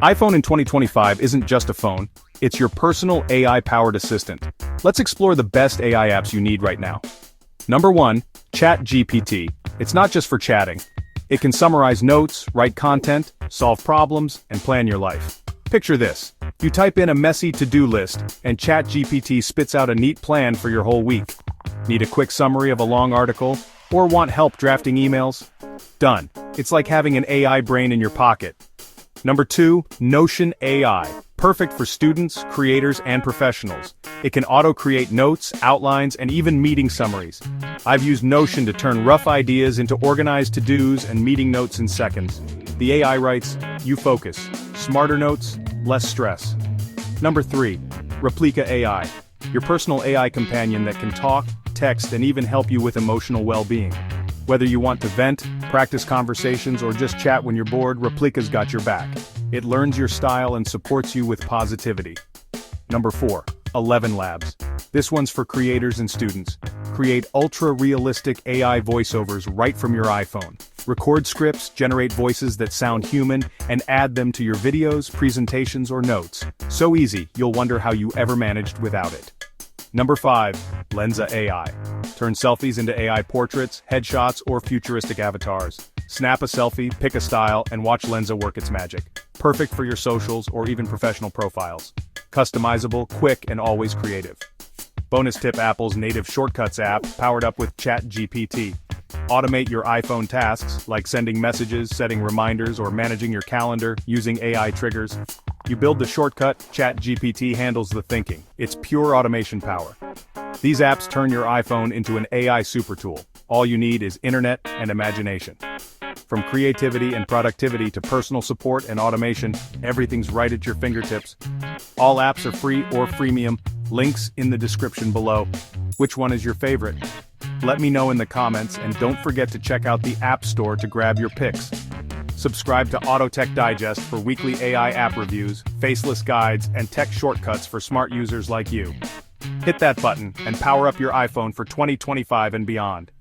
iPhone in 2025 isn't just a phone, it's your personal AI-powered assistant. Let's explore the best AI apps you need right now. Number 1, ChatGPT. It's not just for chatting. It can summarize notes, write content, solve problems, and plan your life. Picture this. You type in a messy to-do list, and ChatGPT spits out a neat plan for your whole week. Need a quick summary of a long article? Or want help drafting emails? Done. It's like having an AI brain in your pocket. Number 2, Notion AI. Perfect for students, creators, and professionals. It can auto-create notes, outlines, and even meeting summaries. I've used Notion to turn rough ideas into organized to-dos and meeting notes in seconds. The AI writes, you focus. Smarter notes, less stress. Number 3, Replika AI. Your personal AI companion that can talk, text, and even help you with emotional well-being. Whether you want to vent, practice conversations, or just chat when you're bored, Replika's got your back. It learns your style and supports you with positivity. Number 4, ElevenLabs. This one's for creators and students. Create ultra-realistic AI voiceovers right from your iPhone. Record scripts, generate voices that sound human, and add them to your videos, presentations, or notes. So easy, you'll wonder how you ever managed without it. Number 5, Lensa AI. Turn selfies into AI portraits, headshots, or futuristic avatars. Snap a selfie, pick a style, and watch Lensa work its magic. Perfect for your socials or even professional profiles. Customizable, quick, and always creative. Bonus tip: Apple's native Shortcuts app, powered up with ChatGPT. Automate your iPhone tasks, like sending messages, setting reminders, or managing your calendar using AI triggers. You build the shortcut, ChatGPT handles the thinking. It's pure automation power. These apps turn your iPhone into an AI super tool. All you need is internet and imagination. From creativity and productivity to personal support and automation, everything's right at your fingertips. All apps are free or freemium. Links in the description below. Which one is your favorite? Let me know in the comments, and don't forget to check out the App Store to grab your picks. Subscribe to Auto Tech Digest for weekly AI app reviews, faceless guides, and tech shortcuts for smart users like you. Hit that button and power up your iPhone for 2025 and beyond.